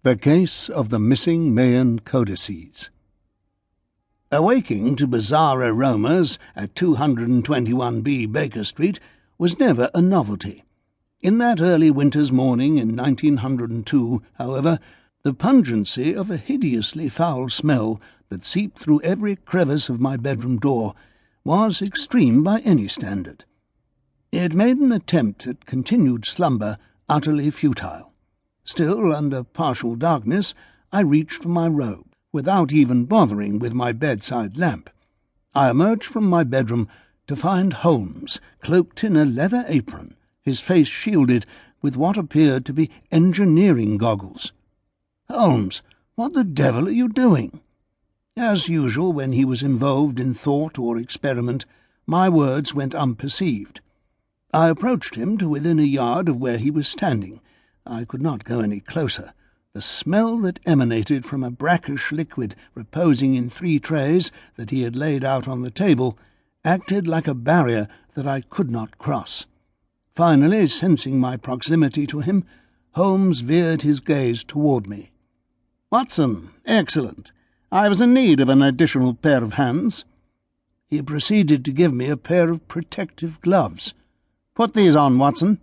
The Case of the Missing Mayan Codices. Awaking to bizarre aromas at 221B Baker Street was never a novelty. In that early winter's morning in 1902, however, the pungency of a hideously foul smell that seeped through every crevice of my bedroom door was extreme by any standard. It made an attempt at continued slumber utterly futile. Still, under partial darkness, I reached for my robe, without even bothering with my bedside lamp. I emerged from my bedroom to find Holmes, cloaked in a leather apron, his face shielded with what appeared to be engineering goggles. "Holmes, what the devil are you doing?" As usual, when he was involved in thought or experiment, my words went unperceived. I approached him to within a yard of where he was standing. I could not go any closer. The smell that emanated from a brackish liquid reposing in 3 trays that he had laid out on the table acted like a barrier that I could not cross. Finally, sensing my proximity to him, Holmes veered his gaze toward me. "Watson, excellent. I was in need of an additional pair of hands." He proceeded to give me a pair of protective gloves. "Put these on, Watson."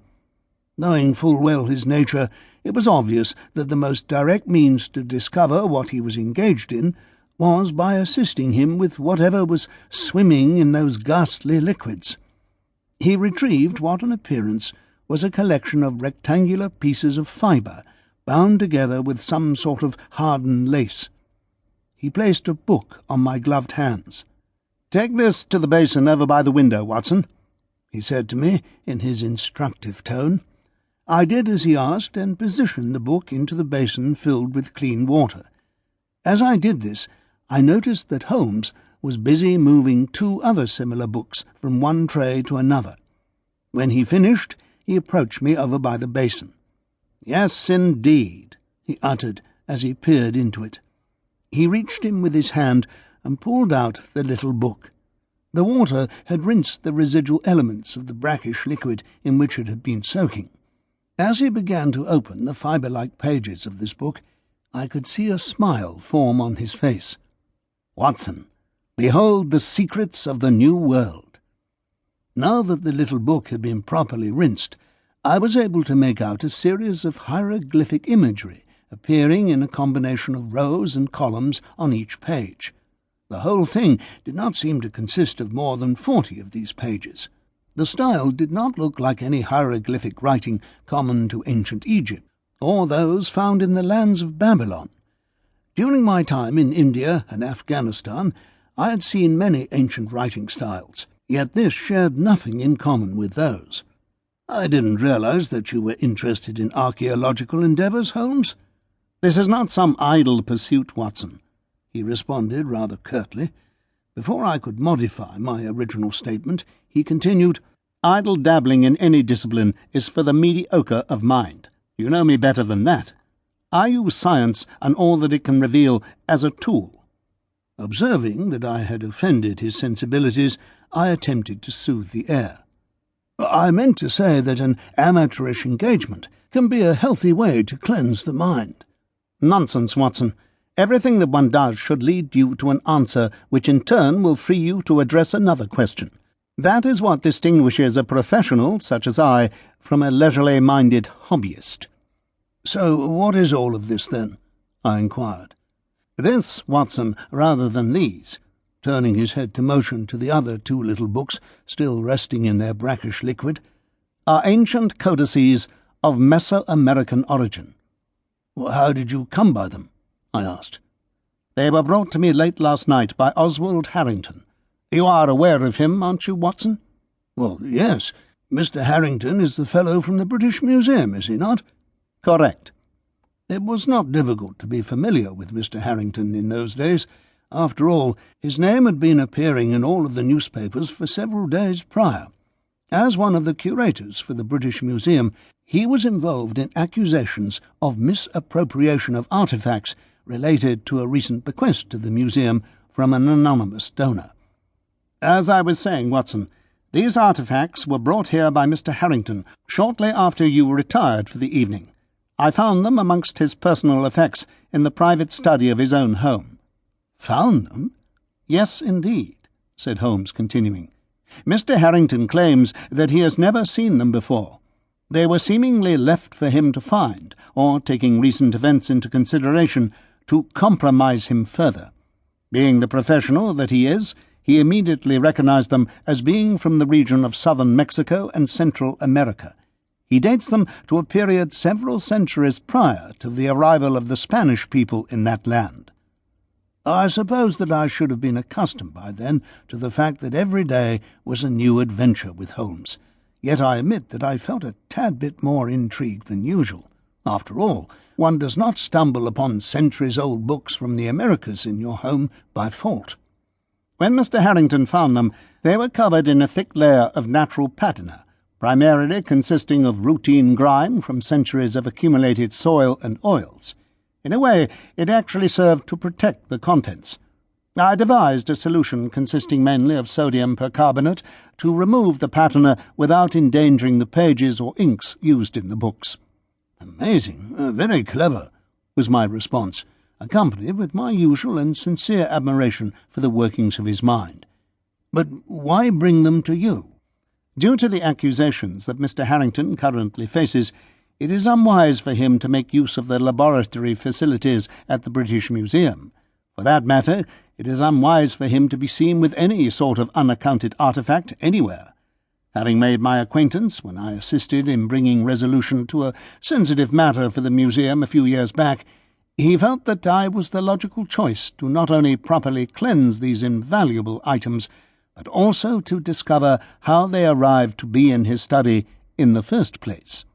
Knowing full well his nature, it was obvious that the most direct means to discover what he was engaged in was by assisting him with whatever was swimming in those ghastly liquids. He retrieved what in appearance was a collection of rectangular pieces of fibre, bound together with some sort of hardened lace. He placed a book on my gloved hands. "Take this to the basin over by the window, Watson," he said to me in his instructive tone. I did as he asked and positioned the book into the basin filled with clean water. As I did this, I noticed that Holmes was busy moving 2 other similar books from one tray to another. When he finished, he approached me over by the basin. "Yes, indeed," he uttered as he peered into it. He reached in with his hand and pulled out the little book. The water had rinsed the residual elements of the brackish liquid in which it had been soaking. As he began to open the fibre-like pages of this book, I could see a smile form on his face. "Watson, behold the secrets of the New World." Now that the little book had been properly rinsed, I was able to make out a series of hieroglyphic imagery appearing in a combination of rows and columns on each page. The whole thing did not seem to consist of more than 40 of these pages. The style did not look like any hieroglyphic writing common to ancient Egypt, or those found in the lands of Babylon. During my time in India and Afghanistan, I had seen many ancient writing styles, yet this shared nothing in common with those. "I didn't realize that you were interested in archaeological endeavours, Holmes." "This is not some idle pursuit, Watson," he responded rather curtly. Before I could modify my original statement, he continued, "Idle dabbling in any discipline is for the mediocre of mind. You know me better than that. I use science and all that it can reveal as a tool." Observing that I had offended his sensibilities, I attempted to soothe the air. "I meant to say that an amateurish engagement can be a healthy way to cleanse the mind." "Nonsense, Watson. Everything that one does should lead you to an answer which in turn will free you to address another question. That is what distinguishes a professional, such as I, from a leisurely-minded hobbyist." "So what is all of this, then?" I inquired. "This, Watson, rather than these," turning his head to motion to the other 2 little books still resting in their brackish liquid, "are ancient codices of Mesoamerican origin." "How did you come by them?" I asked. "They were brought to me late last night by Oswald Harrington. You are aware of him, aren't you, Watson?" "Well, yes. Mr. Harrington is the fellow from the British Museum, is he not?" "Correct." It was not difficult to be familiar with Mr. Harrington in those days. After all, his name had been appearing in all of the newspapers for several days prior. As one of the curators for the British Museum, he was involved in accusations of misappropriation of artefacts related to a recent bequest to the museum from an anonymous donor. "As I was saying, Watson, these artefacts were brought here by Mr. Harrington shortly after you retired for the evening. I found them amongst his personal effects in the private study of his own home." "Found them?" "Yes, indeed," said Holmes, continuing. "Mr. Harrington claims that he has never seen them before. They were seemingly left for him to find, or, taking recent events into consideration, to compromise him further. Being the professional that he is, he immediately recognized them as being from the region of southern Mexico and Central America. He dates them to a period several centuries prior to the arrival of the Spanish people in that land." I suppose that I should have been accustomed by then to the fact that every day was a new adventure with Holmes, yet I admit that I felt a tad bit more intrigued than usual. After all, one does not stumble upon centuries-old books from the Americas in your home by fault. When Mr. Harrington found them, they were covered in a thick layer of natural patina, primarily consisting of routine grime from centuries of accumulated soil and oils. In a way, it actually served to protect the contents. I devised a solution consisting mainly of sodium percarbonate to remove the patina without endangering the pages or inks used in the books. "Amazing, very clever," was my response, accompanied with my usual and sincere admiration for the workings of his mind. "But why bring them to you?" "Due to the accusations that Mr. Harrington currently faces, it is unwise for him to make use of the laboratory facilities at the British Museum. For that matter, it is unwise for him to be seen with any sort of unaccounted artifact anywhere. Having made my acquaintance when I assisted in bringing resolution to a sensitive matter for the museum a few years back, he felt that I was the logical choice to not only properly cleanse these invaluable items, but also to discover how they arrived to be in his study in the first place."